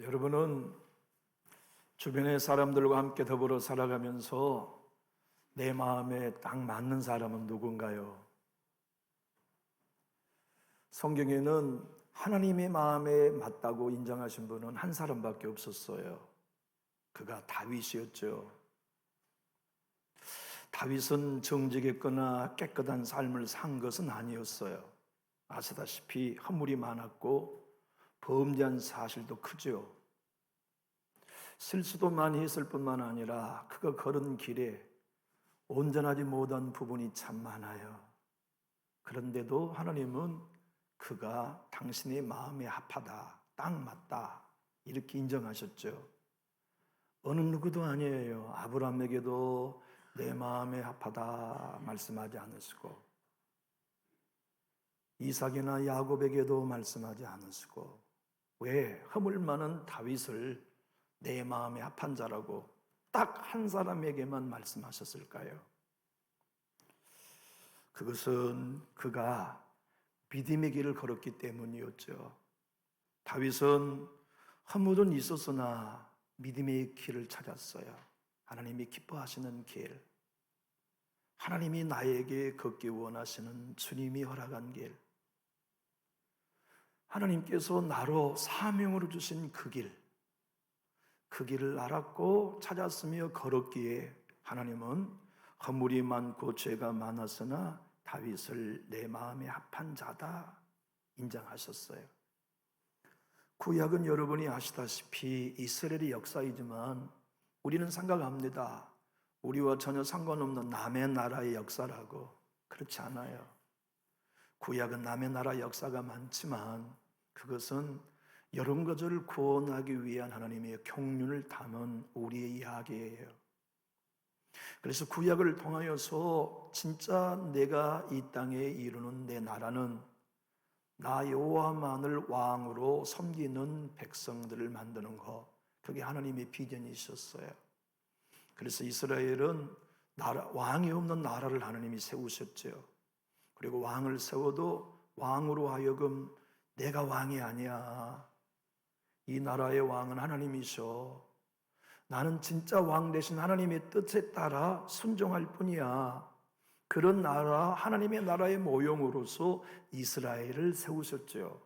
여러분은 주변의 사람들과 함께 더불어 살아가면서 내 마음에 딱 맞는 사람은 누군가요? 성경에는 하나님의 마음에 맞다고 인정하신 분은 한 사람밖에 없었어요. 그가 다윗이었죠. 다윗은 정직했거나 깨끗한 삶을 산 것은 아니었어요. 아시다시피 허물이 많았고 범죄한 사실도 크죠. 실수도 많이 했을 뿐만 아니라 그가 걸은 길에 온전하지 못한 부분이 참 많아요. 그런데도 하나님은 그가 당신의 마음에 합하다, 딱 맞다 이렇게 인정하셨죠. 어느 누구도 아니에요. 아브라함에게도 내 마음에 합하다 말씀하지 않으시고, 이삭이나 야곱에게도 말씀하지 않으시고, 왜 허물 많은 다윗을 내 마음에 합한 자라고 딱 한 사람에게만 말씀하셨을까요? 그것은 그가 믿음의 길을 걸었기 때문이었죠. 다윗은 허물은 있었으나 믿음의 길을 찾았어요. 하나님이 기뻐하시는 길, 하나님이 나에게 걷기 원하시는 주님이 허락한 길, 하나님께서 나로 사명으로 주신 그 길을 알았고 찾았으며 걸었기에 하나님은 허물이 많고 죄가 많았으나 다윗을 내 마음에 합한 자다 인정하셨어요. 구약은 여러분이 아시다시피 이스라엘의 역사이지만 우리는 생각합니다. 우리와 전혀 상관없는 남의 나라의 역사라고. 그렇지 않아요. 구약은 남의 나라 역사가 많지만 그것은 여러 것을 구원하기 위한 하나님의 경륜을 담은 우리의 이야기예요. 그래서 구약을 통하여서 진짜 내가 이 땅에 이루는 내 나라는 나 여호와만을 왕으로 섬기는 백성들을 만드는 것, 그게 하나님의 비전이셨어요. 그래서 이스라엘은 왕이 없는 나라를 하나님이 세우셨죠. 그리고 왕을 세워도 왕으로 하여금 내가 왕이 아니야, 이 나라의 왕은 하나님이셔, 나는 진짜 왕 대신 하나님의 뜻에 따라 순종할 뿐이야, 그런 나라, 하나님의 나라의 모형으로서 이스라엘을 세우셨죠.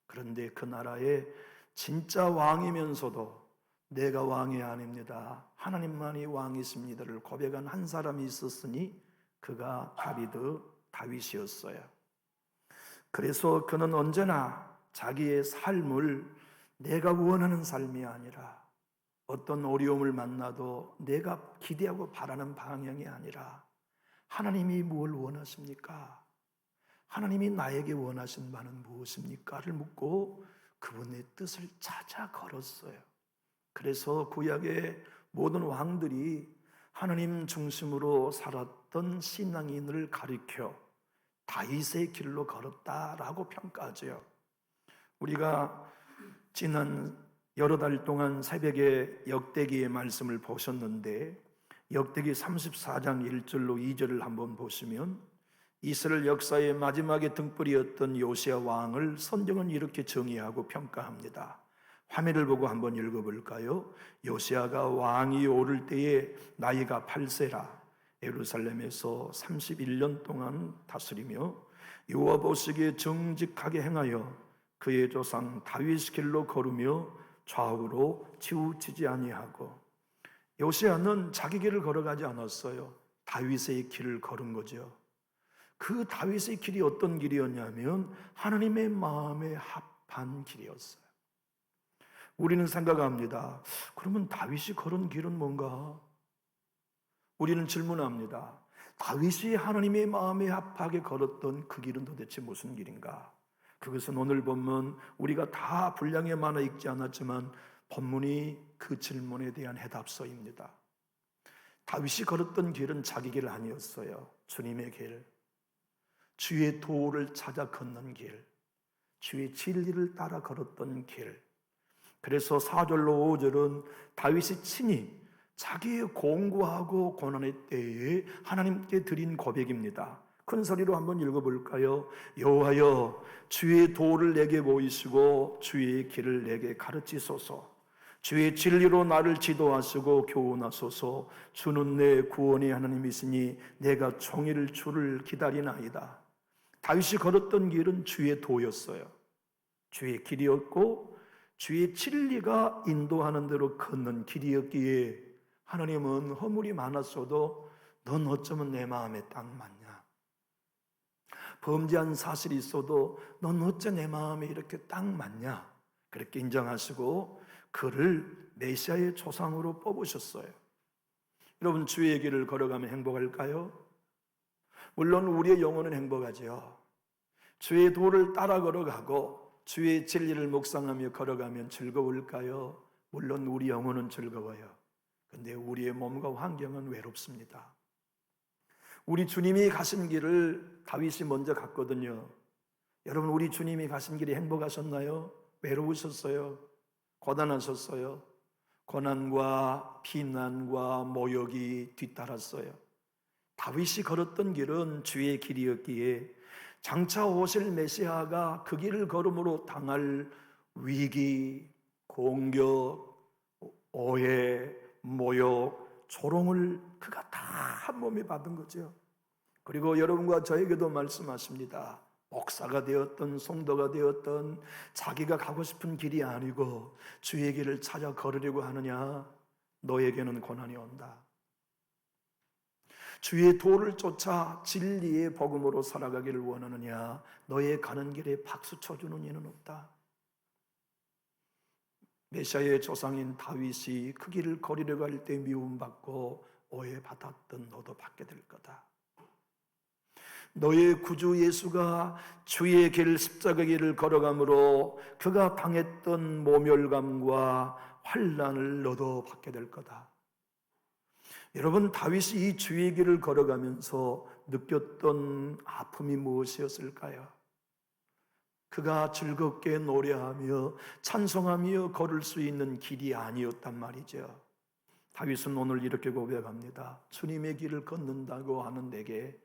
그런데 그 나라의 진짜 왕이면서도 내가 왕이 아닙니다, 하나님만이 왕이십니다를 고백한 한 사람이 있었으니 그가 다윗이었어요. 그래서 그는 언제나 자기의 삶을 내가 원하는 삶이 아니라, 어떤 어려움을 만나도 내가 기대하고 바라는 방향이 아니라 하나님이 무엇을 원하십니까? 하나님이 나에게 원하신 바는 무엇입니까?를 묻고 그분의 뜻을 찾아 걸었어요. 그래서 구약의 모든 왕들이 하나님 중심으로 살았던 신앙인을 가리켜 다윗의 길로 걸었다라고 평가하죠. 우리가 지난 여러 달 동안 새벽에 역대기의 말씀을 보셨는데, 역대기 34장 1절로 2절을 한번 보시면 이스라엘 역사의 마지막에 등불이었던 요시야 왕을 성경은 이렇게 정의하고 평가합니다. 화면을 보고 한번 읽어볼까요? 요시야가 왕이 오를 때에 나이가 8세라 예루살렘에서 31년 동안 다스리며 여호와 보시기에 정직하게 행하여 그의 조상 다윗의 길로 걸으며 좌우로 치우치지 아니하고. 요시야는 자기 길을 걸어가지 않았어요. 다윗의 길을 걸은 거죠. 그 다윗의 길이 어떤 길이었냐면 하나님의 마음에 합한 길이었어요. 우리는 생각합니다. 그러면 다윗이 걸은 길은 뭔가? 우리는 질문합니다. 다윗이 하나님의 마음에 합하게 걸었던 그 길은 도대체 무슨 길인가? 그것은 오늘 본문 우리가 다 분량에 많아 읽지 않았지만 본문이 그 질문에 대한 해답서입니다. 다윗이 걸었던 길은 자기 길 아니었어요. 주님의 길, 주의 도를 찾아 걷는 길, 주의 진리를 따라 걸었던 길. 그래서 4절로 5절은 다윗이 친히 자기의 공고하고 고난의 때에 하나님께 드린 고백입니다. 큰 소리로 한번 읽어볼까요? 여호와여, 주의 도를 내게 보이시고 주의 길을 내게 가르치소서. 주의 진리로 나를 지도하시고 교훈하소서. 주는 내 구원의 하나님이시니 내가 종일 주를 기다리나이다. 다윗이 걸었던 길은 주의 도였어요. 주의 길이었고 주의 진리가 인도하는 대로 걷는 길이었기에 하나님은 허물이 많았어도 넌 어쩌면 내 마음에 딱 맞냐? 범죄한 사실이 있어도 넌 어째 내 마음에 이렇게 딱 맞냐? 그렇게 인정하시고 그를 메시아의 조상으로 뽑으셨어요. 여러분, 주의 길을 걸어가면 행복할까요? 물론 우리의 영혼은 행복하죠. 주의 도를 따라 걸어가고 주의 진리를 묵상하며 걸어가면 즐거울까요? 물론 우리 영혼은 즐거워요. 근데 우리의 몸과 환경은 외롭습니다. 우리 주님이 가신 길을 다윗이 먼저 갔거든요. 여러분, 우리 주님이 가신 길이 행복하셨나요? 외로우셨어요? 고단하셨어요? 고난과 비난과 모욕이 뒤따랐어요. 다윗이 걸었던 길은 주의 길이었기에 장차 오실 메시아가 그 길을 걸음으로 당할 위기, 공격, 오해, 모욕, 조롱을 그가 다 한 몸에 받은 거죠. 그리고 여러분과 저에게도 말씀하십니다. 목사가 되었던 성도가 되었던 자기가 가고 싶은 길이 아니고 주의 길을 찾아 걸으려고 하느냐? 너에게는 고난이 온다. 주의 도를 쫓아 진리의 복음으로 살아가기를 원하느냐? 너의 가는 길에 박수 쳐주는 이는 없다. 메시아의 조상인 다윗이 그 길을 걸으려고 할 때 미움받고 오해받았던 너도 받게 될 거다. 너의 구주 예수가 주의 길 십자가 길을 걸어감으로 그가 당했던 모멸감과 환난을 너도 받게 될 거다. 여러분, 다윗이 이 주의 길을 걸어가면서 느꼈던 아픔이 무엇이었을까요? 그가 즐겁게 노래하며 찬송하며 걸을 수 있는 길이 아니었단 말이죠. 다윗은 오늘 이렇게 고백합니다. 주님의 길을 걷는다고 하는 내게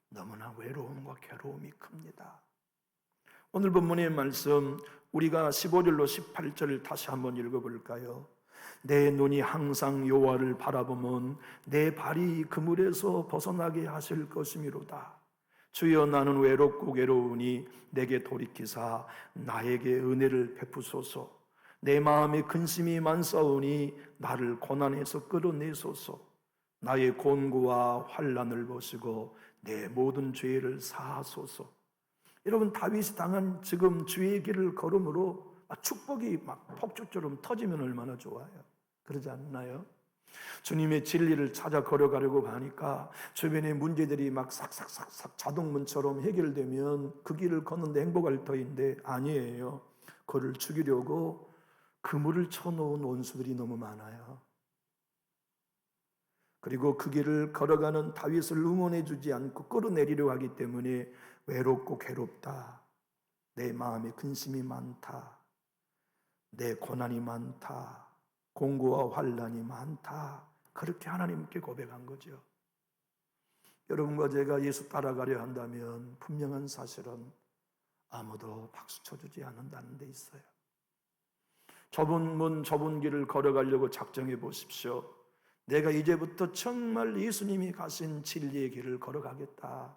너무나 외로움과 괴로움이 큽니다. 오늘 본문의 말씀 우리가 15절로 18절을 다시 한번 읽어볼까요? 내 눈이 항상 여호와를 바라보면 내 발이 그물에서 벗어나게 하실 것이미로다. 주여, 나는 외롭고 괴로우니 내게 돌이키사 나에게 은혜를 베푸소서. 내 마음에 근심이 많사오니 나를 고난에서 끌어내소서. 나의 곤고와 환난을 보시고 내 모든 죄를 사하소서. 여러분, 다윗이 당한 지금 주의 길을 걸음으로 축복이 막 폭죽처럼 터지면 얼마나 좋아요. 그러지 않나요? 주님의 진리를 찾아 걸어가려고 하니까 주변의 문제들이 막 삭삭삭삭 자동문처럼 해결되면 그 길을 걷는데 행복할 터인데 아니에요. 그를 죽이려고 그물을 쳐놓은 원수들이 너무 많아요. 그리고 그 길을 걸어가는 다윗을 응원해 주지 않고 끌어내리려고 하기 때문에 외롭고 괴롭다. 내 마음에 근심이 많다. 내 고난이 많다. 공고와 환난이 많다. 그렇게 하나님께 고백한 거죠. 여러분과 제가 예수 따라가려 한다면 분명한 사실은 아무도 박수 쳐주지 않는다는 데 있어요. 좁은 문, 좁은 길을 걸어가려고 작정해 보십시오. 내가 이제부터 정말 예수님이 가신 진리의 길을 걸어가겠다.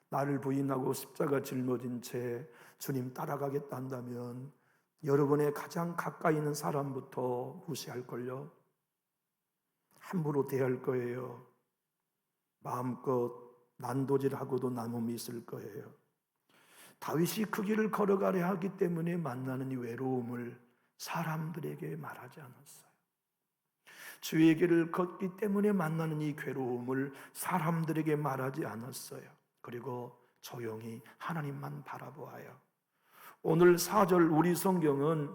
나를 부인하고 십자가 짊어진 채 주님 따라가겠다 한다면 여러분의 가장 가까이 있는 사람부터 무시할걸요. 함부로 대할 거예요. 마음껏 난도질하고도 남음이 있을 거예요. 다윗이 그 길을 걸어가려 하기 때문에 만나는 이 외로움을 사람들에게 말하지 않았어요. 주의 길을 걷기 때문에 만나는 이 괴로움을 사람들에게 말하지 않았어요. 그리고 조용히 하나님만 바라보아요. 오늘 4절 우리 성경은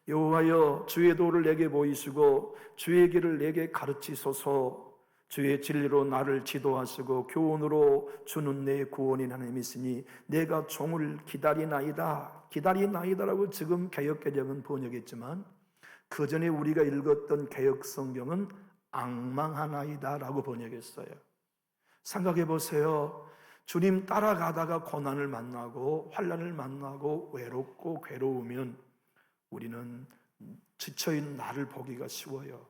여호와여, 주의 도를 내게 보이시고 주의 길을 내게 가르치소서. 주의 진리로 나를 지도하시고 교훈으로 주는 내 구원인 하나님이시니 내가 종을 기다리나이다. 기다리나이다라고 지금 개역개정은 번역했지만 그 전에 우리가 읽었던 개역성경은 앙망하나이다라고 번역했어요. 생각해 보세요. 주님 따라가다가 고난을 만나고 환난을 만나고 외롭고 괴로우면 우리는 지쳐있는 나를 보기가 쉬워요.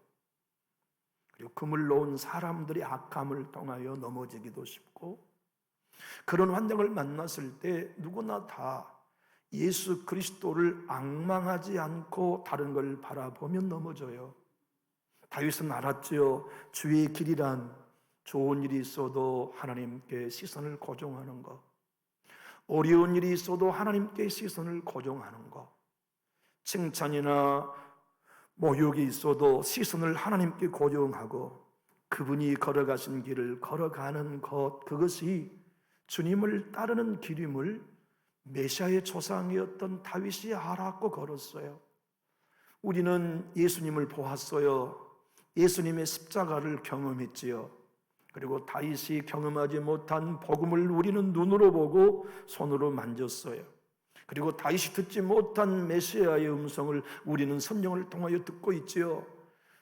그리고 금을 놓은 사람들의 악함을 통하여 넘어지기도 쉽고, 그런 환경을 만났을 때 누구나 다 예수 그리스도를 앙망하지 않고 다른 걸 바라보면 넘어져요. 다윗은 알았지요. 주의 길이란 좋은 일이 있어도 하나님께 시선을 고정하는 것, 어려운 일이 있어도 하나님께 시선을 고정하는 것, 칭찬이나 모욕이 있어도 시선을 하나님께 고정하고 그분이 걸어가신 길을 걸어가는 것, 그것이 주님을 따르는 길임을 메시아의 조상이었던 다윗이 알았고 걸었어요. 우리는 예수님을 보았어요. 예수님의 십자가를 경험했지요. 그리고 다윗이 경험하지 못한 복음을 우리는 눈으로 보고 손으로 만졌어요. 그리고 다윗이 듣지 못한 메시아의 음성을 우리는 성령을 통하여 듣고 있지요.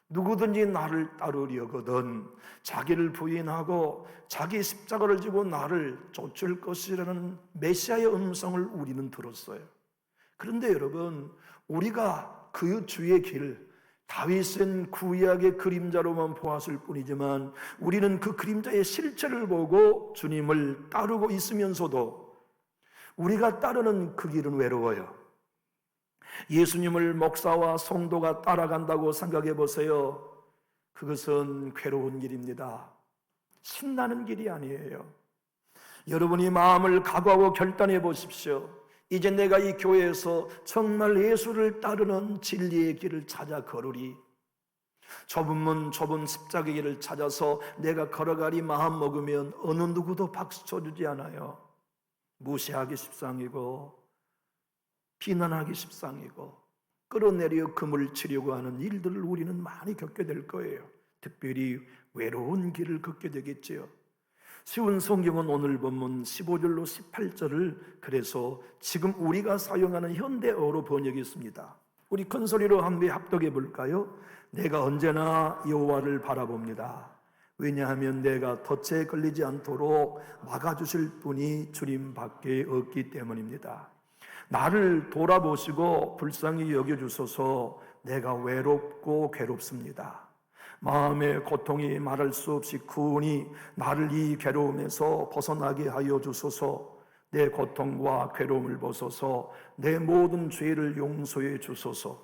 누구든지 나를 따르려거든 자기를 부인하고 자기 십자가를 지고 나를 쫓을 것이라는 메시아의 음성을 우리는 들었어요. 그런데 여러분, 우리가 그 주의 길, 다윗은 구약의 그림자로만 보았을 뿐이지만 우리는 그 그림자의 실체를 보고 주님을 따르고 있으면서도 우리가 따르는 그 길은 외로워요. 예수님을 목사와 성도가 따라간다고 생각해 보세요. 그것은 괴로운 길입니다. 신나는 길이 아니에요. 여러분이 마음을 각오하고 결단해 보십시오. 이제 내가 이 교회에서 정말 예수를 따르는 진리의 길을 찾아 걸으리. 좁은 문 좁은 십자가의 길을 찾아서 내가 걸어가리 마음 먹으면 어느 누구도 박수 쳐주지 않아요. 무시하기 십상이고 비난하기 십상이고 끌어내려 금을 치려고 하는 일들을 우리는 많이 겪게 될 거예요. 특별히 외로운 길을 걷게 되겠지요. 쉬운 성경은 오늘 본문 15절로 18절을 그래서 지금 우리가 사용하는 현대어로 번역했습니다. 우리 큰 소리로 한번 합독해 볼까요? 내가 언제나 여호와를 바라봅니다. 왜냐하면 내가 덫에 걸리지 않도록 막아주실 분이 주님밖에 없기 때문입니다. 나를 돌아보시고 불쌍히 여겨주소서. 내가 외롭고 괴롭습니다. 마음의 고통이 말할 수 없이 크으니 나를 이 괴로움에서 벗어나게 하여 주소서. 내 고통과 괴로움을 벗어서 내 모든 죄를 용서해 주소서.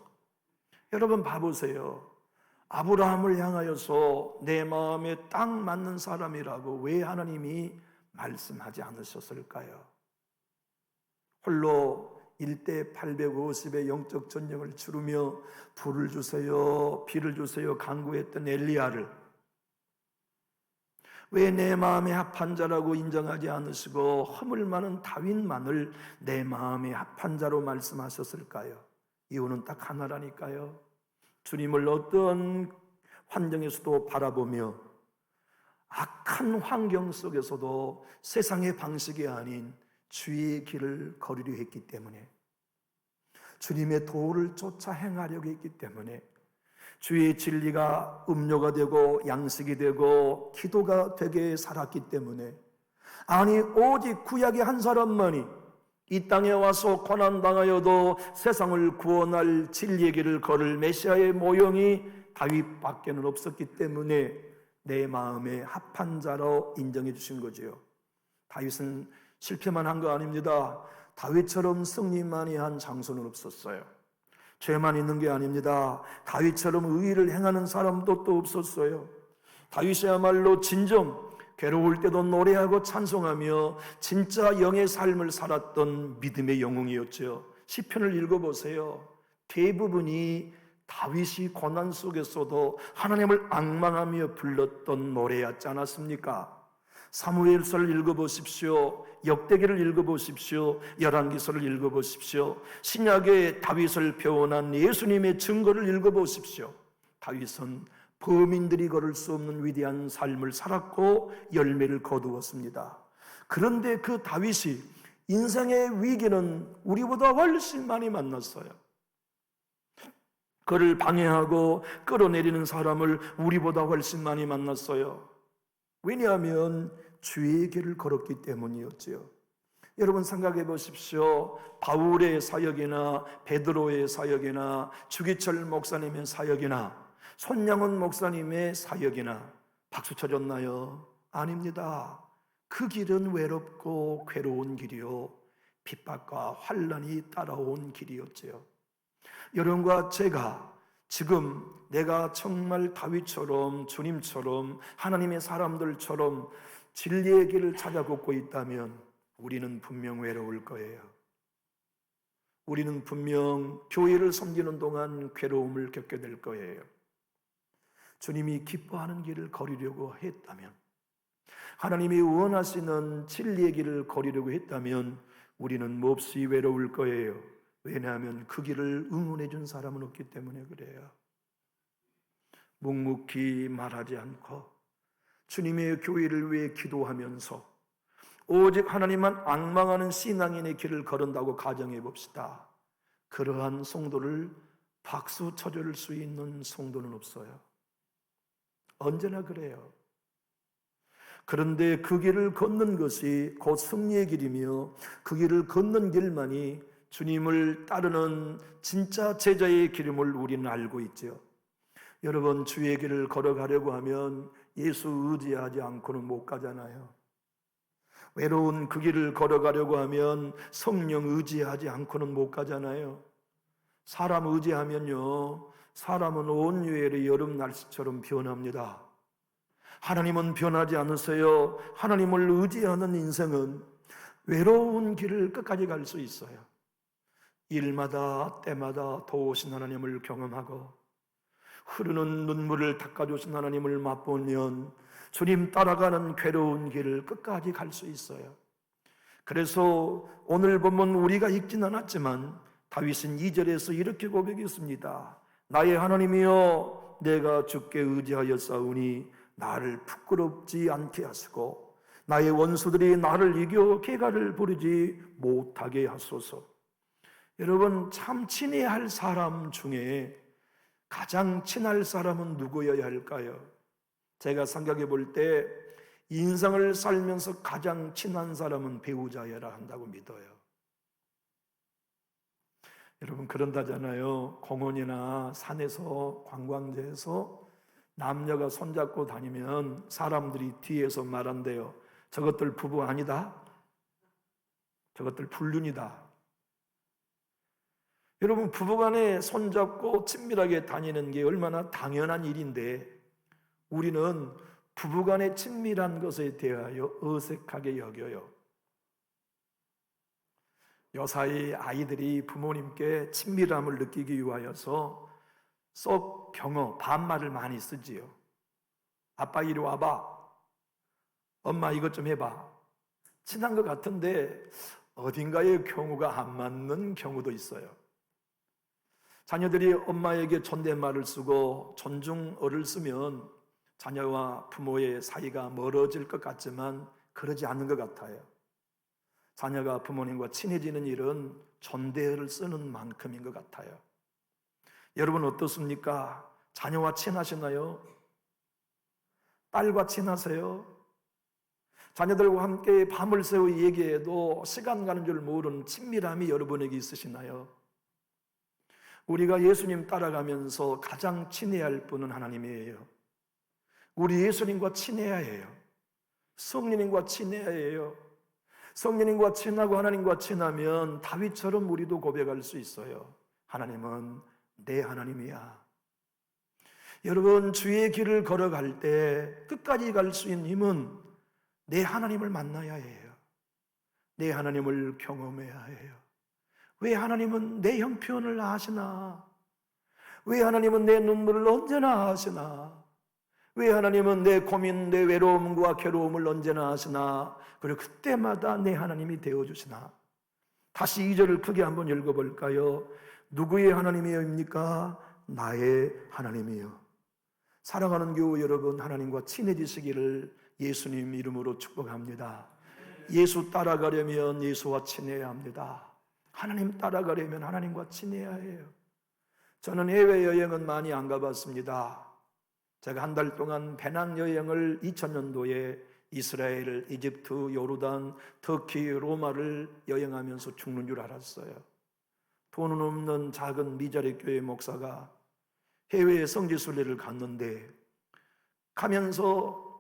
여러분 봐보세요. 아브라함을 향하여서 내 마음에 딱 맞는 사람이라고 왜 하나님이 말씀하지 않으셨을까요? 홀로 일대 850의 영적 전쟁을 치르며 불을 주세요, 비를 주세요 간구했던 엘리야를 왜 내 마음에 합한 자라고 인정하지 않으시고 허물 많은 다윗만을 내 마음에 합한 자로 말씀하셨을까요? 이유는 딱 하나라니까요. 주님을 어떤 환경에서도 바라보며 악한 환경 속에서도 세상의 방식이 아닌 주의 길을 걸으려 했기 때문에, 주님의 도를 쫓아 행하려고 했기 때문에, 주의 진리가 음료가 되고 양식이 되고 기도가 되게 살았기 때문에, 아니 오직 구약의 한 사람만이 이 땅에 와서 고난당하여도 세상을 구원할 진리의 길을 걸을 메시아의 모형이 다윗밖에는 없었기 때문에 내 마음에 합한 자로 인정해 주신 거지요. 다윗은 실패만 한 거 아닙니다. 다윗처럼 승리만이 한 장소는 없었어요. 죄만 있는 게 아닙니다. 다윗처럼 의의를 행하는 사람도 또 없었어요. 다윗이야말로 진정 괴로울 때도 노래하고 찬송하며 진짜 영의 삶을 살았던 믿음의 영웅이었죠. 시편을 읽어보세요. 대부분이 다윗이 고난 속에서도 하나님을 앙망하며 불렀던 노래였지 않았습니까? 사무엘서를 읽어보십시오. 역대기를 읽어보십시오. 열왕기서를 읽어보십시오. 신약의 다윗을 표현한 예수님의 증거를 읽어보십시오. 다윗은 범인들이 걸을 수 없는 위대한 삶을 살았고 열매를 거두었습니다. 그런데 그 다윗이 인생의 위기는 우리보다 훨씬 많이 만났어요. 그를 방해하고 끌어내리는 사람을 우리보다 훨씬 많이 만났어요. 왜냐하면 주의 길을 걸었기 때문이었지요. 여러분 생각해 보십시오. 바울의 사역이나 베드로의 사역이나 주기철 목사님의 사역이나 손양원 목사님의 사역이나 박수 쳐줬나요? 아닙니다. 그 길은 외롭고 괴로운 길이요, 핍박과 환난이 따라온 길이었지요. 여러분과 제가 지금 내가 정말 다윗처럼, 주님처럼, 하나님의 사람들처럼 진리의 길을 찾아 걷고 있다면 우리는 분명 외로울 거예요. 우리는 분명 교회를 섬기는 동안 괴로움을 겪게 될 거예요. 주님이 기뻐하는 길을 걸으려고 했다면, 하나님이 원하시는 진리의 길을 걸으려고 했다면 우리는 몹시 외로울 거예요. 왜냐하면 그 길을 응원해 준 사람은 없기 때문에 그래요. 묵묵히 말하지 않고 주님의 교회를 위해 기도하면서 오직 하나님만 앙망하는 신앙인의 길을 걸은다고 가정해 봅시다. 그러한 성도를 박수 쳐줄 수 있는 성도는 없어요. 언제나 그래요. 그런데 그 길을 걷는 것이 곧 승리의 길이며 그 길을 걷는 길만이 주님을 따르는 진짜 제자의 길임을 우리는 알고 있죠. 여러분, 주의 길을 걸어가려고 하면 예수 의지하지 않고는 못 가잖아요. 외로운 그 길을 걸어가려고 하면 성령 의지하지 않고는 못 가잖아요. 사람 의지하면요, 사람은 온유의 여름 날씨처럼 변합니다. 하나님은 변하지 않으세요. 하나님을 의지하는 인생은 외로운 길을 끝까지 갈 수 있어요. 일마다 때마다 도우신 하나님을 경험하고 흐르는 눈물을 닦아주신 하나님을 맛보면 주님 따라가는 괴로운 길을 끝까지 갈 수 있어요. 그래서 오늘 보면 우리가 읽진 않았지만 다윗은 2절에서 이렇게 고백했습니다. 나의 하나님이여, 내가 주께 의지하였사오니 나를 부끄럽지 않게 하시고 나의 원수들이 나를 이겨 개가를 부리지 못하게 하소서. 여러분, 참 친해야 할 사람 중에 가장 친할 사람은 누구여야 할까요? 제가 생각해 볼 때 인생을 살면서 가장 친한 사람은 배우자여야 한다고 믿어요. 여러분, 그런다잖아요. 공원이나 산에서, 관광지에서 남녀가 손잡고 다니면 사람들이 뒤에서 말한대요. 저것들 부부 아니다? 저것들 불륜이다. 여러분, 부부간에 손잡고 친밀하게 다니는 게 얼마나 당연한 일인데 우리는 부부간의 친밀한 것에 대하여 어색하게 여겨요. 요사이 아이들이 부모님께 친밀함을 느끼기 위하여서 썩 경어, 반말을 많이 쓰지요. 아빠 이리 와봐. 엄마 이것 좀 해봐. 친한 것 같은데 어딘가에 경우가 안 맞는 경우도 있어요. 자녀들이 엄마에게 존댓말을 쓰고 존중어를 쓰면 자녀와 부모의 사이가 멀어질 것 같지만 그러지 않는 것 같아요. 자녀가 부모님과 친해지는 일은 존대어를 쓰는 만큼인 것 같아요. 여러분 어떻습니까? 자녀와 친하시나요? 딸과 친하세요? 자녀들과 함께 밤을 새워 얘기해도 시간 가는 줄 모르는 친밀함이 여러분에게 있으시나요? 우리가 예수님 따라가면서 가장 친해야 할 분은 하나님이에요. 우리 예수님과 친해야 해요. 성령님과 친해야 해요. 성령님과 친하고 하나님과 친하면 다윗처럼 우리도 고백할 수 있어요. 하나님은 내 하나님이야. 여러분, 주의 길을 걸어갈 때 끝까지 갈 수 있는 힘은 내 하나님을 만나야 해요. 내 하나님을 경험해야 해요. 왜 하나님은 내 형편을 아시나? 왜 하나님은 내 눈물을 언제나 아시나? 왜 하나님은 내 고민, 내 외로움과 괴로움을 언제나 아시나? 그리고 그때마다 내 하나님이 되어주시나? 다시 2절을 크게 한번 읽어볼까요? 누구의 하나님이옵니까? 나의 하나님이요. 사랑하는 교우 여러분, 하나님과 친해지시기를 예수님 이름으로 축복합니다. 예수 따라가려면 예수와 친해야 합니다. 하나님 따라가려면 하나님과 친해야 해요. 저는 해외여행은 많이 안 가봤습니다. 제가 한 달 동안 배낭여행을 2000년도에 이스라엘, 이집트, 요르단, 터키, 로마를 여행하면서 죽는 줄 알았어요. 돈은 없는 작은 미자리 교회 목사가 해외에 성지순례를 갔는데, 가면서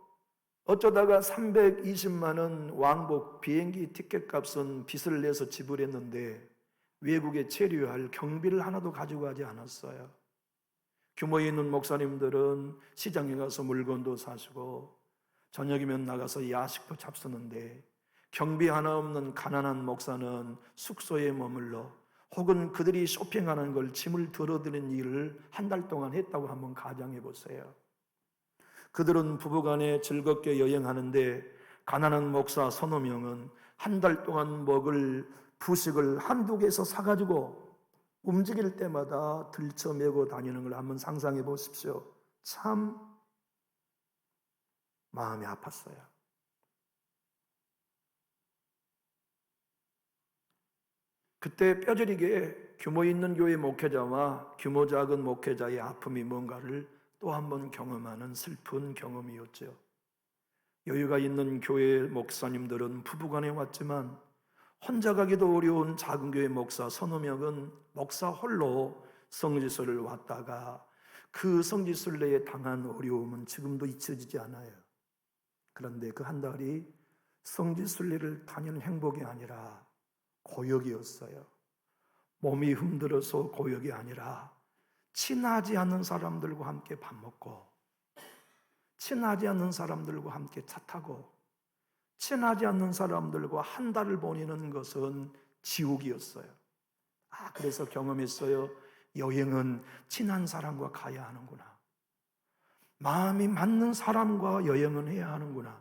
어쩌다가 320만 원 왕복 비행기 티켓 값은 빚을 내서 지불했는데 외국에 체류할 경비를 하나도 가지고 가지 않았어요. 규모 있는 목사님들은 시장에 가서 물건도 사시고 저녁이면 나가서 야식도 잡수는데, 경비 하나 없는 가난한 목사는 숙소에 머물러 혹은 그들이 쇼핑하는 걸 짐을 덜어드는 일을 한 달 동안 했다고 한번 가정해 보세요. 그들은 부부간에 즐겁게 여행하는데 가난한 목사 서너 명은 한 달 동안 먹을 부식을 한두 개에서 사가지고 움직일 때마다 들쳐매고 다니는 걸 한번 상상해 보십시오. 참 마음이 아팠어요. 그때 뼈저리게 규모 있는 교회 목회자와 규모 작은 목회자의 아픔이 뭔가를 또 한 번 경험하는 슬픈 경험이었죠. 여유가 있는 교회 목사님들은 부부간에 왔지만 혼자 가기도 어려운 작은 교회 목사 서너 명은 목사 홀로 성지순례를 왔다가 그 성지순례에 당한 어려움은 지금도 잊혀지지 않아요. 그런데 그 한 달이 성지순례를 다니는 행복이 아니라 고역이었어요. 몸이 힘들어서 고역이 아니라 친하지 않는 사람들과 함께 밥 먹고, 친하지 않는 사람들과 함께 차 타고, 친하지 않는 사람들과 한 달을 보내는 것은 지옥이었어요. 그래서 경험했어요. 여행은 친한 사람과 가야 하는구나. 마음이 맞는 사람과 여행은 해야 하는구나.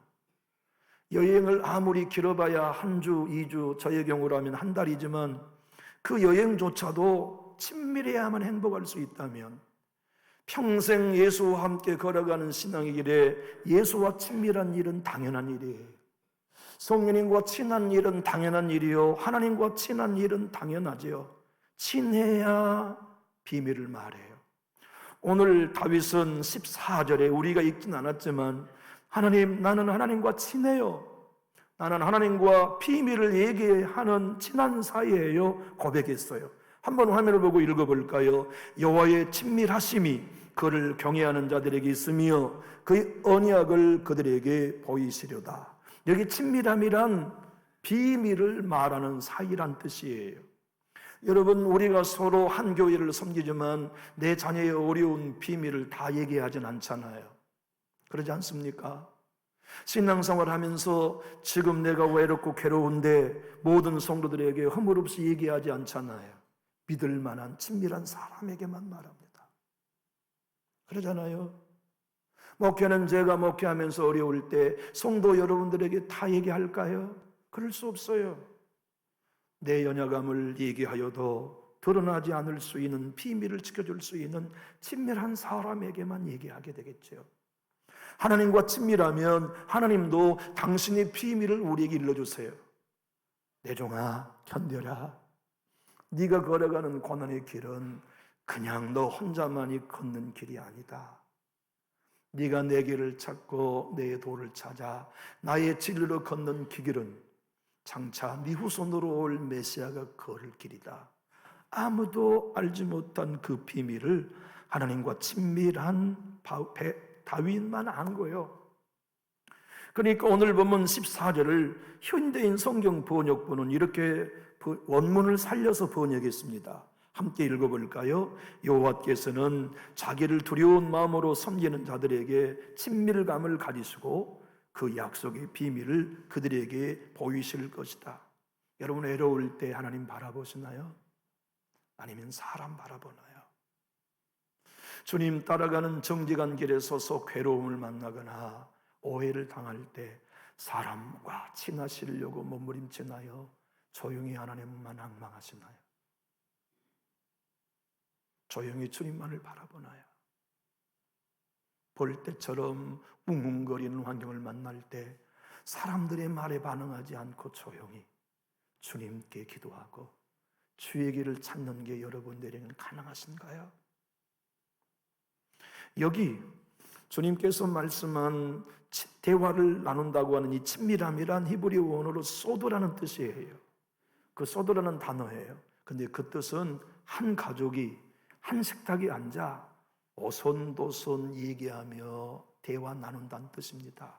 여행을 아무리 길어봐야 한 주, 2주, 저의 경우라면 한 달이지만 그 여행조차도 친밀해야만 행복할 수 있다면 평생 예수와 함께 걸어가는 신앙의 길에 예수와 친밀한 일은 당연한 일이에요. 성령님과 친한 일은 당연한 일이요, 하나님과 친한 일은 당연하지요. 친해야 비밀을 말해요. 오늘 다윗은 14절에 우리가 읽진 않았지만, 하나님, 나는 하나님과 친해요, 나는 하나님과 비밀을 얘기하는 친한 사이예요 고백했어요. 한번 화면을 보고 읽어볼까요? 여호와의 친밀하심이 그를 경외하는 자들에게 있으며 그의 언약을 그들에게 보이시려다. 여기 친밀함이란 비밀을 말하는 사이란 뜻이에요. 여러분, 우리가 서로 한 교회를 섬기지만 내 자녀의 어려운 비밀을 다 얘기하진 않잖아요. 그러지 않습니까? 신앙생활 하면서 지금 내가 외롭고 괴로운데 모든 성도들에게 허물없이 얘기하지 않잖아요. 믿을 만한 친밀한 사람에게만 말합니다. 그러잖아요. 목회는 제가 목회하면서 어려울 때 성도 여러분들에게 다 얘기할까요? 그럴 수 없어요. 내 연약함을 얘기하여도 드러나지 않을 수 있는 비밀을 지켜줄 수 있는 친밀한 사람에게만 얘기하게 되겠죠. 하나님과 친밀하면 하나님도 당신의 비밀을 우리에게 일러주세요. 내 종아, 견뎌라. 네가 걸어가는 고난의 길은 그냥 너 혼자만이 걷는 길이 아니다. 네가 내 길을 찾고 내 도를 찾아 나의 진리로 걷는 그 길은 장차 네 후손으로 올 메시아가 걸을 길이다. 아무도 알지 못한 그 비밀을 하나님과 친밀한 다윗만 안 거예요. 그러니까 오늘 보면 14절을 현대인 성경 번역본은 이렇게 원문을 살려서 번역했습니다. 함께 읽어볼까요? 여호와께서는 자기를 두려운 마음으로 섬기는 자들에게 친밀감을 가지시고 그 약속의 비밀을 그들에게 보이실 것이다. 여러분, 외로울 때 하나님 바라보시나요? 아니면 사람 바라보나요? 주님 따라가는 정직한 길에 서서 괴로움을 만나거나 오해를 당할 때 사람과 친하시려고 몸부림치나요? 조용히 하나님만 앙망하시나요? 조용히 주님만을 바라보나요? 볼 때처럼 웅웅거리는 환경을 만날 때 사람들의 말에 반응하지 않고 조용히 주님께 기도하고 주의 길을 찾는 게 여러분들에게는 가능하신가요? 여기 주님께서 말씀한 대화를 나눈다고 하는 이 친밀함이란 히브리 원어로 소도라는 뜻이에요. 그 소도라는 단어예요. 근데 그 뜻은 한 가족이 한 식탁에 앉아 오손도손 얘기하며 대화 나눈다는 뜻입니다.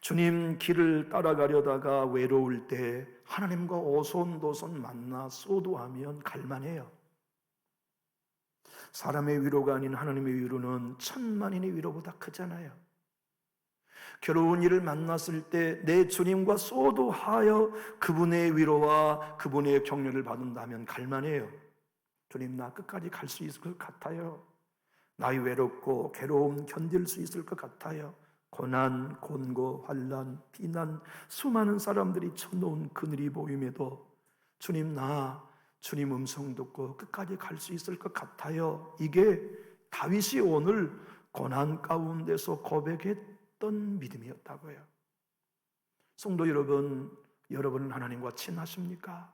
주님 길을 따라가려다가 외로울 때 하나님과 오손도손 만나 소도하면 갈만해요. 사람의 위로가 아닌 하나님의 위로는 천만인의 위로보다 크잖아요. 괴로운 일을 만났을 때 내 주님과 소도하여 그분의 위로와 그분의 격려를 받는다면 갈만해요. 주님, 나 끝까지 갈 수 있을 것 같아요. 나의 외롭고 괴로움 견딜 수 있을 것 같아요. 고난, 곤고, 환난, 비난, 수많은 사람들이 쳐놓은 그늘이 보임에도 주님, 주님 음성 듣고 끝까지 갈 수 있을 것 같아요. 이게 다윗이 오늘 고난 가운데서 고백했던 믿음이었다고요. 성도 여러분, 여러분은 하나님과 친하십니까?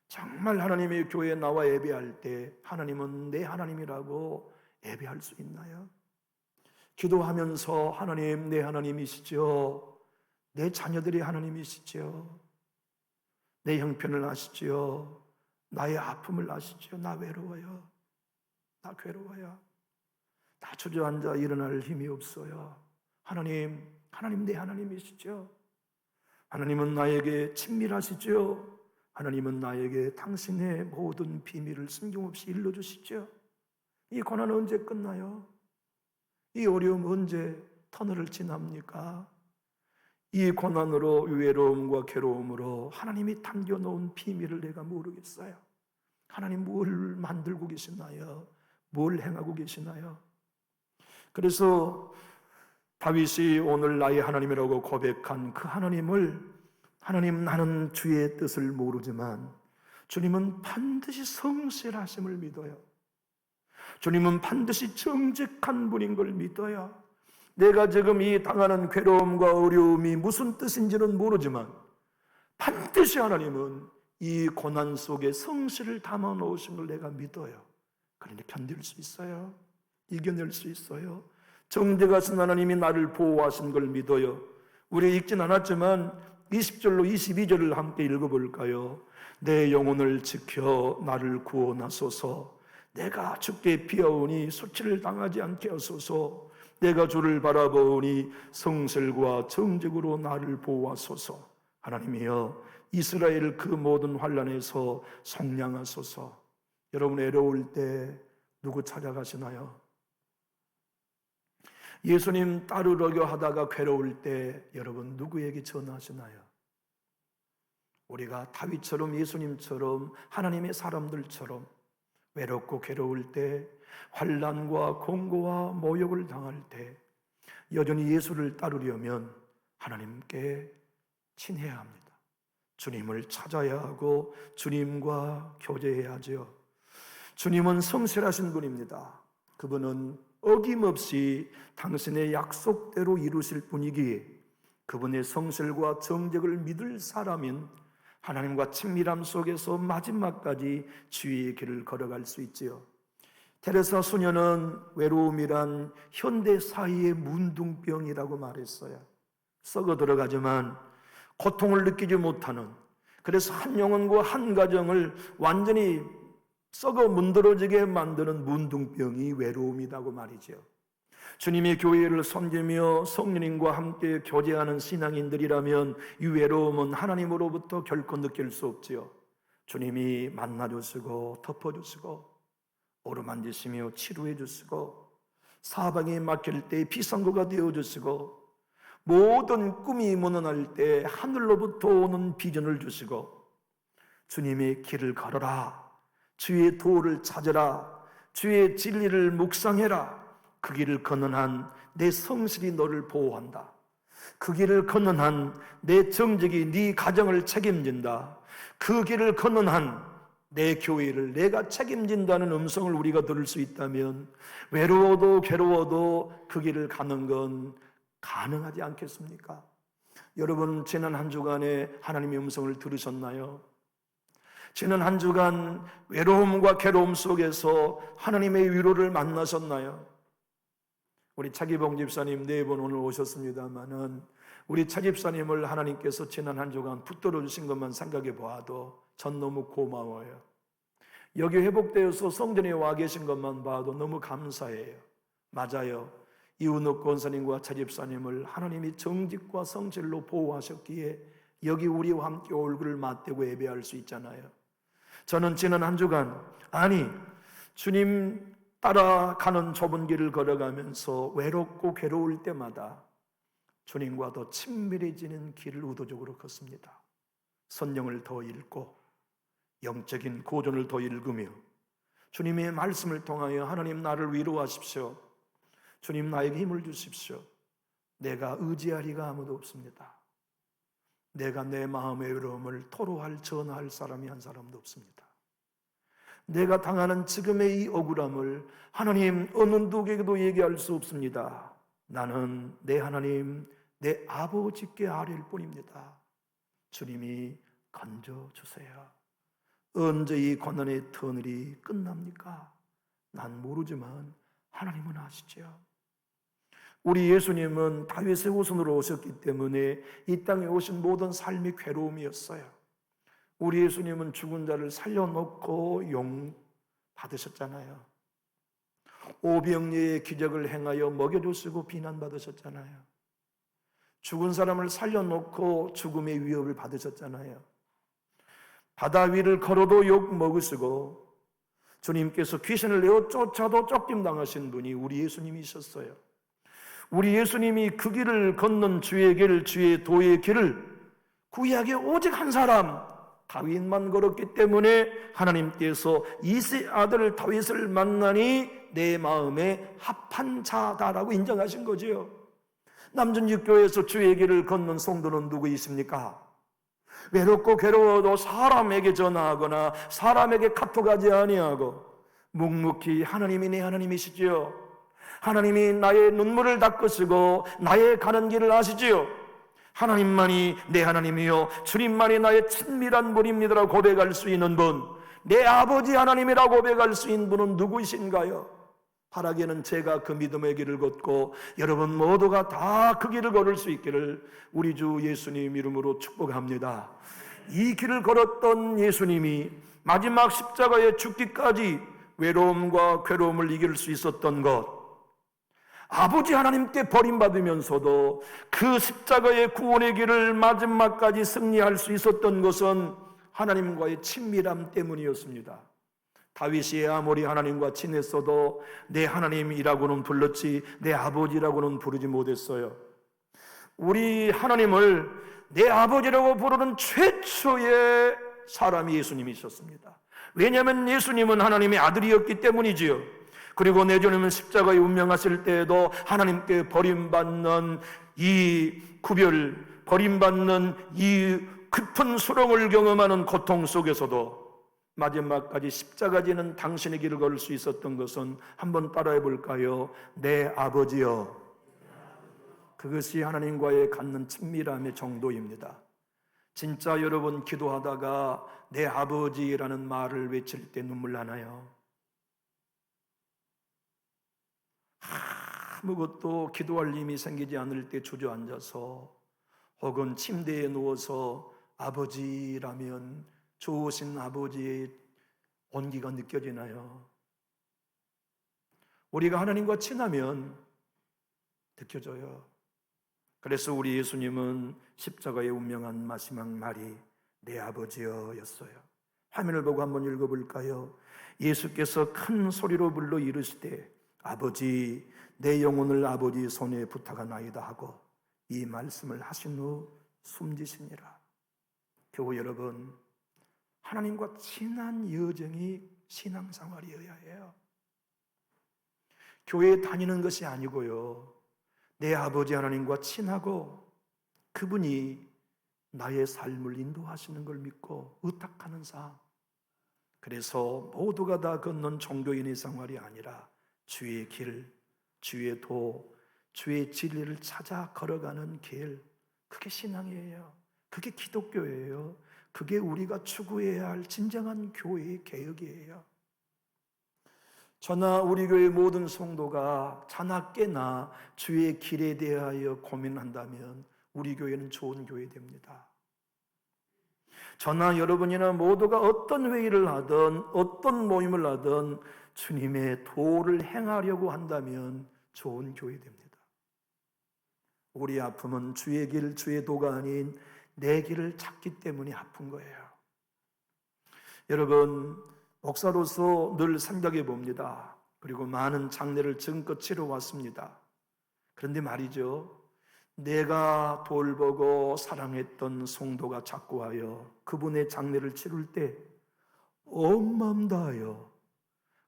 정말 하나님의 교회에 나와 예배할 때 하나님은 내 하나님이라고 예배할 수 있나요? 기도하면서 하나님, 내 하나님이시죠. 내 자녀들이 하나님이시죠. 내 형편을 아시죠. 나의 아픔을 아시죠. 나 외로워요. 나 괴로워요. 나 주저앉아 일어날 힘이 없어요. 하나님 내 하나님이시죠. 하나님은 나에게 친밀하시죠. 하나님은 나에게 당신의 모든 비밀을 숨김없이 일러주시죠. 이 고난은 언제 끝나요? 이 어려움 언제 터널을 지납니까? 이 고난으로, 외로움과 괴로움으로 하나님이 담겨놓은 비밀을 내가 모르겠어요. 하나님 뭘 만들고 계시나요? 뭘 행하고 계시나요? 그래서 다윗이 오늘 나의 하나님이라고 고백한 그 하나님을, 하나님, 나는 주의 뜻을 모르지만 주님은 반드시 성실하심을 믿어요. 주님은 반드시 정직한 분인 걸 믿어요. 내가 지금 이 당하는 괴로움과 어려움이 무슨 뜻인지는 모르지만 반드시 하나님은 이 고난 속에 성실을 담아 놓으신 걸 내가 믿어요. 그러니 견딜 수 있어요. 이겨낼 수 있어요. 정직하신 하나님이 나를 보호하신 걸 믿어요. 우리 읽진 않았지만 20절로 22절을 함께 읽어볼까요? 내 영혼을 지켜 나를 구원하소서. 내가 주께 피하오니 수치를 당하지 않게 하소서. 내가 주를 바라보니 성실과 정직으로 나를 보호하소서. 하나님이여, 이스라엘 그 모든 환난에서 속량하소서. 여러분 외로울 때 누구 찾아가시나요? 예수님 따르려고 하다가 괴로울 때 여러분 누구에게 전화하시나요? 우리가 다윗처럼, 예수님처럼, 하나님의 사람들처럼 외롭고 괴로울 때, 환난과 공고와 모욕을 당할 때 여전히 예수를 따르려면 하나님께 친해야 합니다. 주님을 찾아야 하고 주님과 교제해야 하죠. 주님은 성실하신 분입니다. 그분은 어김없이 당신의 약속대로 이루실 분이기에 그분의 성실과 정직을 믿을 사람인 하나님과 친밀함 속에서 마지막까지 주의 길을 걸어갈 수 있지요. 테레사 수녀는 외로움이란 현대 사회의 문둥병이라고 말했어요. 썩어 들어가지만 고통을 느끼지 못하는, 그래서 한 영혼과 한 가정을 완전히 썩어 문드러지게 만드는 문둥병이 외로움이라고 말이죠. 주님의 교회를 섬기며 성령님과 함께 교제하는 신앙인들이라면 이 외로움은 하나님으로부터 결코 느낄 수 없지요. 주님이 만나주시고 덮어주시고 어루만지시며 치료해주시고 사방이 막힐 때 비상구가 되어주시고 모든 꿈이 무너날 때 하늘로부터 오는 비전을 주시고 주님의 길을 걸어라, 주의 도를 찾으라, 주의 진리를 묵상해라. 그 길을 걷는 한 내 성실이 너를 보호한다. 그 길을 걷는 한 내 정직이 네 가정을 책임진다. 그 길을 걷는 한 내 교회를 내가 책임진다는 음성을 우리가 들을 수 있다면 외로워도 괴로워도 그 길을 가는 건 가능하지 않겠습니까? 여러분, 지난 한 주간에 하나님의 음성을 들으셨나요? 지난 한 주간 외로움과 괴로움 속에서 하나님의 위로를 만나셨나요? 우리 차기봉 집사님 4분 오늘 오셨습니다마는 우리 차 집사님을 하나님께서 지난 한 주간 붙들어 주신 것만 생각해 보아도 전 너무 고마워요. 여기 회복되어서 성전에 와 계신 것만 봐도 너무 감사해요. 맞아요. 이은옥 권사님과 차 집사님을 하나님이 정직과 성실로 보호하셨기에 여기 우리와 함께 얼굴을 맞대고 예배할 수 있잖아요. 저는 지난 한 주간 주님 따라가는 좁은 길을 걸어가면서 외롭고 괴로울 때마다 주님과 더 친밀해지는 길을 의도적으로 걷습니다. 성경을 더 읽고 영적인 고전을 더 읽으며 주님의 말씀을 통하여 하나님 나를 위로하십시오. 주님 나에게 힘을 주십시오. 내가 의지하리가 아무도 없습니다. 내가 내 마음의 외로움을 토로할 전할 사람이 한 사람도 없습니다. 내가 당하는 지금의 이 억울함을 하나님 어느 누구에게도 얘기할 수 없습니다. 나는 내 하나님, 내 아버지께 아뢰일 뿐입니다. 주님이 건져주세요. 언제 이 고난의 터널이 끝납니까? 난 모르지만 하나님은 아시죠. 우리 예수님은 다윗의 후손으로 오셨기 때문에 이 땅에 오신 모든 삶이 괴로움이었어요. 우리 예수님은 죽은 자를 살려놓고 용 받으셨잖아요. 오병이어의 기적을 행하여 먹여주시고 비난받으셨잖아요. 죽은 사람을 살려놓고 죽음의 위협을 받으셨잖아요. 바다 위를 걸어도 욕 먹으시고 주님께서 귀신을 내어 쫓아도 쫓김당하신 분이 우리 예수님이셨어요. 우리 예수님이 그 길을 걷는 주의 길, 주의 도의 길을 구약에 오직 한 사람 다윗만 걸었기 때문에 하나님께서 이세 아들 다윗을 만나니 내 마음에 합한 자다라고 인정하신 거죠. 남전육교에서 주의 길을 걷는 성도는 누구 있습니까? 외롭고 괴로워도 사람에게 전화하거나 사람에게 카톡하지 아니하고 묵묵히 하나님이 내 하나님이시지요. 하나님이 나의 눈물을 닦으시고 나의 가는 길을 아시지요. 하나님만이 내 하나님이요 주님만이 나의 친밀한 분입니다라고 고백할 수 있는 분, 내 아버지 하나님이라고 고백할 수 있는 분은 누구이신가요? 바라기에는 제가 그 믿음의 길을 걷고 여러분 모두가 다 그 길을 걸을 수 있기를 우리 주 예수님 이름으로 축복합니다. 이 길을 걸었던 예수님이 마지막 십자가에 죽기까지 외로움과 괴로움을 이길 수 있었던 것, 아버지 하나님께 버림받으면서도 그 십자가의 구원의 길을 마지막까지 승리할 수 있었던 것은 하나님과의 친밀함 때문이었습니다. 다윗이 아무리 하나님과 친했어도 내 하나님이라고는 불렀지 내 아버지라고는 부르지 못했어요. 우리 하나님을 내 아버지라고 부르는 최초의 사람이 예수님이셨습니다. 왜냐하면 예수님은 하나님의 아들이었기 때문이지요. 그리고 내 주님은 십자가에 운명하실 때에도 하나님께 버림받는 이 구별, 버림받는 이 깊은 수렁을 경험하는 고통 속에서도 마지막까지 십자가 지는 당신의 길을 걸을 수 있었던 것은 한번 따라해 볼까요? 내 아버지여. 그것이 하나님과의 갖는 친밀함의 정도입니다. 진짜 여러분 기도하다가 내 아버지라는 말을 외칠 때 눈물 나나요? 아무것도 기도할 힘이 생기지 않을 때 주저앉아서 혹은 침대에 누워서 아버지라면 좋으신 아버지의 온기가 느껴지나요? 우리가 하나님과 친하면 느껴져요. 그래서 우리 예수님은 십자가의 운명한 마지막 말이 내 아버지여 였어요. 화면을 보고 한번 읽어볼까요? 예수께서 큰 소리로 불러 이르시되 아버지 내 영혼을 아버지 손에 부탁하나이다 하고 이 말씀을 하신 후 숨지시니라. 교우 여러분, 하나님과 친한 여정이 신앙생활이어야 해요. 교회에 다니는 것이 아니고요, 내 아버지 하나님과 친하고 그분이 나의 삶을 인도하시는 걸 믿고 의탁하는 삶. 그래서 모두가 다 걷는 종교인의 생활이 아니라 주의 길, 주의 도, 주의 진리를 찾아 걸어가는 길, 그게 신앙이에요. 그게 기독교예요. 그게 우리가 추구해야 할 진정한 교회의 개혁이에요. 저나 우리 교회 모든 성도가 자나 깨나 주의 길에 대하여 고민한다면 우리 교회는 좋은 교회 됩니다. 저나 여러분이나 모두가 어떤 회의를 하든 어떤 모임을 하든 주님의 도를 행하려고 한다면 좋은 교회 됩니다. 우리 아픔은 주의 길, 주의 도가 아닌 내 길을 찾기 때문에 아픈 거예요. 여러분, 목사로서 늘 생각해 봅니다. 그리고 많은 장례를 지금껏 치러왔습니다. 그런데 말이죠, 내가 돌보고 사랑했던 성도가 자꾸 와요 그분의 장례를 치를 때 온 마음 다하여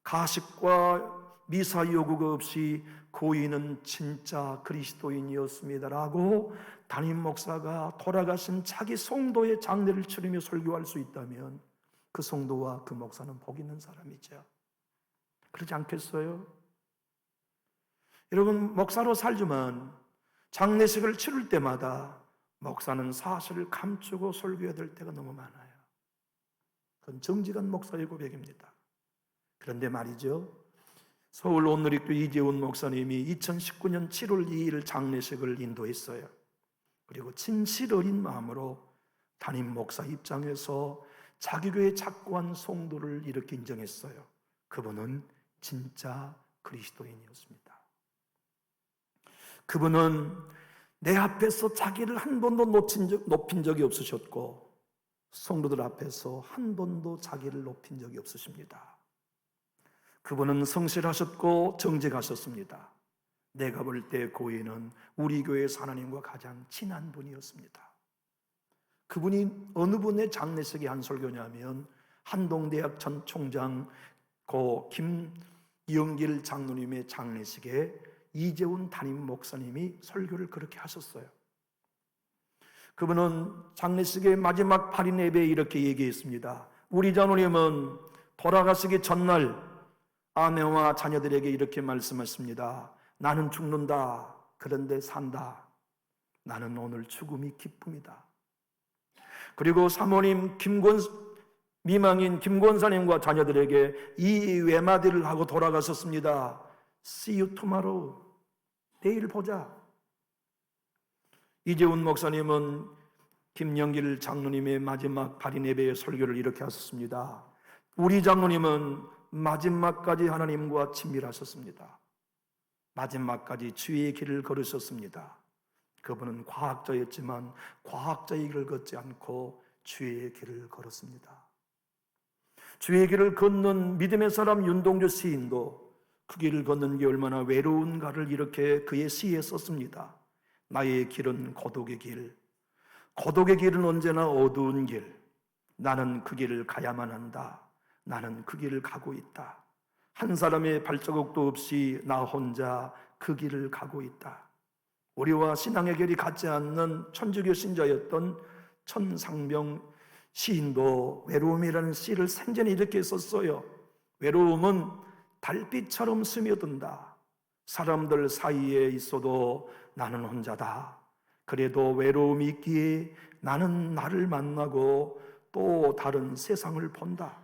가식과 미사 요구가 없이 고인은 진짜 그리스도인이었습니다라고 담임 목사가 돌아가신 자기 성도의 장례를 치르며 설교할 수 있다면 그 성도와 그 목사는 복 있는 사람이죠. 그렇지 않겠어요? 여러분, 목사로 살지만 장례식을 치를 때마다 목사는 사실을 감추고 설교해야 될 때가 너무 많아요. 그건 정직한 목사의 고백입니다. 그런데 말이죠, 서울 온누리교회 이재훈 목사님이 2019년 7월 2일 장례식을 인도했어요. 그리고 진실 어린 마음으로 담임 목사 입장에서 자기 교회 착고한 성도를 이렇게 인정했어요. 그분은 진짜 그리스도인이었습니다. 그분은 내 앞에서 자기를 한 번도 높인 적이 없으셨고 성도들 앞에서 한 번도 자기를 높인 적이 없으십니다. 그분은 성실하셨고 정직하셨습니다. 내가 볼 때 고인은 우리 교회에서 하나님과 가장 친한 분이었습니다. 그분이 어느 분의 장례식에 한 설교냐면 한동대학 전 총장 고 김영길 장로님의 장례식에 이재훈 담임 목사님이 설교를 그렇게 하셨어요. 그분은 장례식의 마지막 발인 예배에 이렇게 얘기했습니다. 우리 장로님은 돌아가시기 전날 아내와 자녀들에게 이렇게 말씀하십니다. 나는 죽는다. 그런데 산다. 나는 오늘 죽음이 기쁨이다. 그리고 사모님 미망인 김권사님과 자녀들에게 이 외마디를 하고 돌아가셨습니다. See you tomorrow. 내일 보자. 이재훈 목사님은 김영길 장로님의 마지막 발인 예배의 설교를 이렇게 하셨습니다. 우리 장로님은 마지막까지 하나님과 친밀하셨습니다. 마지막까지 주의 길을 걸으셨습니다. 그분은 과학자였지만 과학자의 길을 걷지 않고 주의 길을 걸었습니다. 주의 길을 걷는 믿음의 사람 윤동주 시인도 그 길을 걷는 게 얼마나 외로운가를 이렇게 그의 시에 썼습니다. 나의 길은 고독의 길. 고독의 길은 언제나 어두운 길. 나는 그 길을 가야만 한다. 나는 그 길을 가고 있다. 한 사람의 발자국도 없이 나 혼자 그 길을 가고 있다. 우리와 신앙의 결이 같지 않는 천주교 신자였던 천상병 시인도 외로움이라는 시를 생전에 이렇게 썼어요. 외로움은 달빛처럼 스며든다. 사람들 사이에 있어도 나는 혼자다. 그래도 외로움이 있기에 나는 나를 만나고 또 다른 세상을 본다.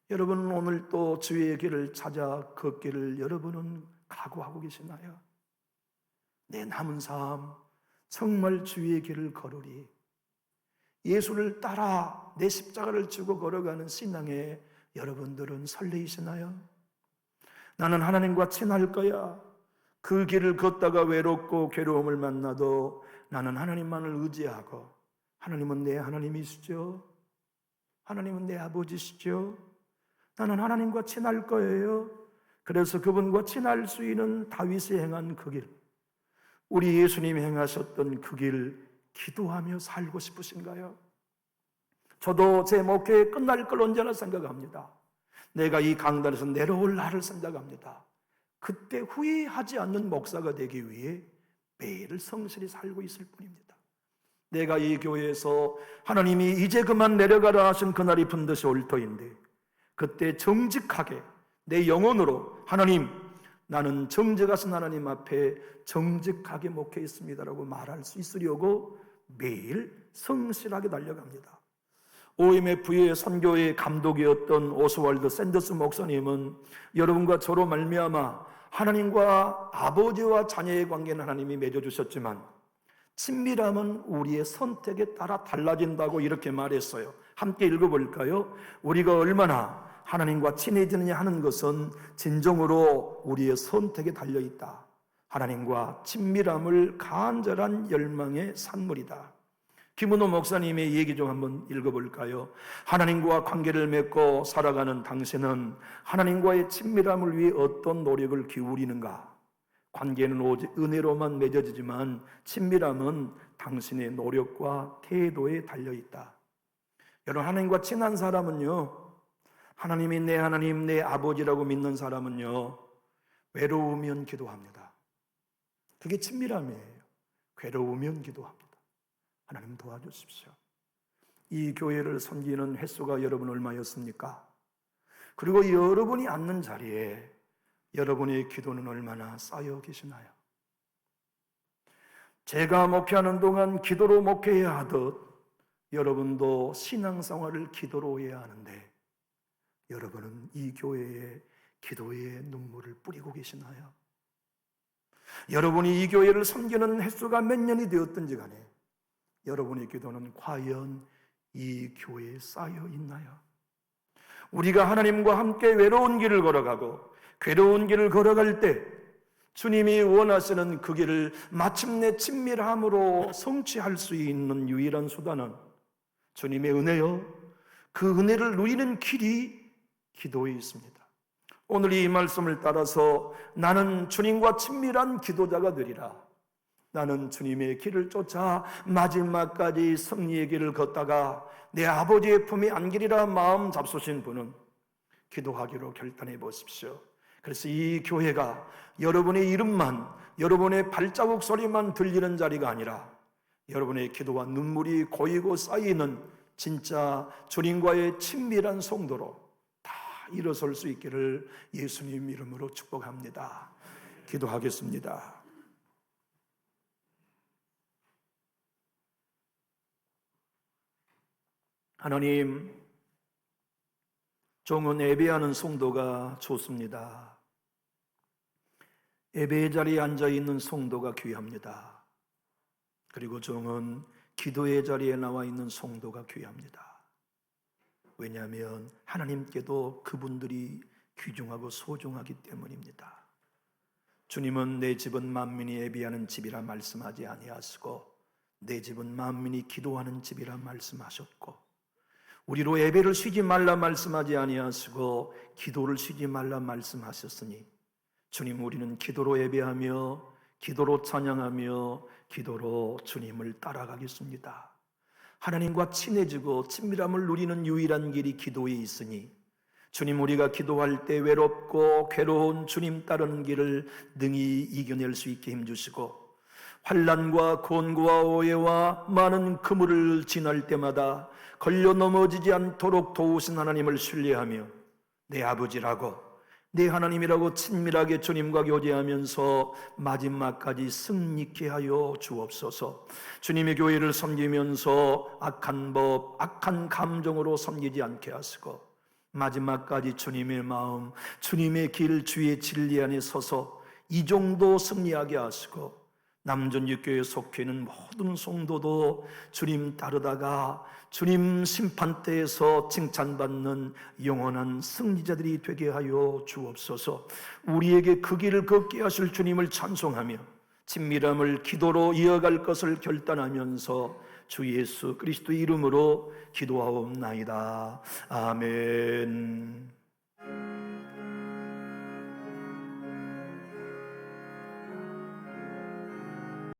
여러분, 오늘 또 주의 길을 찾아 걷기를 여러분은 각오하고 계시나요? 내 남은 삶 정말 주의 길을 걸으리. 예수를 따라 내 십자가를 지고 걸어가는 신앙에 여러분들은 설레이시나요? 나는 하나님과 친할 거야. 그 길을 걷다가 외롭고 괴로움을 만나도 나는 하나님만을 의지하고, 하나님은 내 하나님이시죠. 하나님은 내 아버지시죠. 나는 하나님과 친할 거예요. 그래서 그분과 친할 수 있는 다윗이 행한 그 길, 우리 예수님이 행하셨던 그 길 기도하며 살고 싶으신가요? 저도 제 목회 끝날 걸 언제나 생각합니다. 내가 이 강단에서 내려올 날을 생각합니다. 그때 후회하지 않는 목사가 되기 위해 매일 성실히 살고 있을 뿐입니다. 내가 이 교회에서 하나님이 이제 그만 내려가라 하신 그날이 반드시 올 터인데, 그때 정직하게 내 영혼으로 하나님, 나는 정직하신 하나님 앞에 정직하게 목회했습니다라고 말할 수 있으려고 매일 성실하게 달려갑니다. OMF의 선교의 감독이었던 오스왈드 샌더스 목사님은 여러분과 저로 말미암아 하나님과 아버지와 자녀의 관계는 하나님이 맺어주셨지만 친밀함은 우리의 선택에 따라 달라진다고 이렇게 말했어요. 함께 읽어볼까요? 우리가 얼마나 하나님과 친해지느냐 하는 것은 진정으로 우리의 선택에 달려있다. 하나님과 친밀함을 간절한 열망의 산물이다. 김은호 목사님의 얘기 좀 한번 읽어볼까요? 하나님과 관계를 맺고 살아가는 당신은 하나님과의 친밀함을 위해 어떤 노력을 기울이는가? 관계는 오직 은혜로만 맺어지지만 친밀함은 당신의 노력과 태도에 달려있다. 여러분, 하나님과 친한 사람은요, 하나님이 내 하나님, 내 아버지라고 믿는 사람은요, 외로우면 기도합니다. 그게 친밀함이에요. 괴로우면 기도합니다. 하나님 도와주십시오. 이 교회를 섬기는 횟수가 여러분 얼마였습니까? 그리고 여러분이 앉는 자리에 여러분의 기도는 얼마나 쌓여 계시나요? 제가 목회하는 동안 기도로 목회해야 하듯 여러분도 신앙생활을 기도로 해야 하는데 여러분은 이 교회에 기도의 눈물을 뿌리고 계시나요? 여러분이 이 교회를 섬기는 횟수가 몇 년이 되었든지 간에 여러분의 기도는 과연 이 교회에 쌓여 있나요? 우리가 하나님과 함께 외로운 길을 걸어가고 괴로운 길을 걸어갈 때 주님이 원하시는 그 길을 마침내 친밀함으로 성취할 수 있는 유일한 수단은 주님의 은혜요, 그 은혜를 누리는 길이 기도에 있습니다. 오늘 이 말씀을 따라서 나는 주님과 친밀한 기도자가 되리라. 나는 주님의 길을 쫓아 마지막까지 승리의 길을 걷다가 내 아버지의 품에 안기리라 마음 잡수신 분은 기도하기로 결단해 보십시오. 그래서 이 교회가 여러분의 이름만, 여러분의 발자국 소리만 들리는 자리가 아니라 여러분의 기도와 눈물이 고이고 쌓이는 진짜 주님과의 친밀한 성도로 다 일어설 수 있기를 예수님 이름으로 축복합니다. 기도하겠습니다. 하나님, 종은 예배하는 성도가 좋습니다. 예배의 자리에 앉아있는 성도가 귀합니다. 그리고 종은 기도의 자리에 나와 있는 성도가 귀합니다. 왜냐하면 하나님께도 그분들이 귀중하고 소중하기 때문입니다. 주님은 내 집은 만민이 예배하는 집이라 말씀하지 아니하시고 내 집은 만민이 기도하는 집이라 말씀하셨고 우리로 예배를 쉬지 말라 말씀하지 아니하시고 기도를 쉬지 말라 말씀하셨으니 주님, 우리는 기도로 예배하며 기도로 찬양하며 기도로 주님을 따라가겠습니다. 하나님과 친해지고 친밀함을 누리는 유일한 길이 기도에 있으니 주님, 우리가 기도할 때 외롭고 괴로운 주님 따르는 길을 능히 이겨낼 수 있게 힘주시고 환난과 곤고와 오해와 많은 그물을 지날 때마다 걸려 넘어지지 않도록 도우신 하나님을 신뢰하며 내 아버지라고 내 하나님이라고 친밀하게 주님과 교제하면서 마지막까지 승리케 하여 주옵소서. 주님의 교회를 섬기면서 악한 법, 악한 감정으로 섬기지 않게 하시고 마지막까지 주님의 마음, 주님의 길, 주의 진리 안에 서서 이종도 승리하게 하시고 남전육교에 속해 있는 모든 성도도 주님 따르다가 주님 심판대에서 칭찬받는 영원한 승리자들이 되게 하여 주옵소서. 우리에게 그 길을 걷게 하실 주님을 찬송하며 친밀함을 기도로 이어갈 것을 결단하면서 주 예수 그리스도 이름으로 기도하옵나이다. 아멘.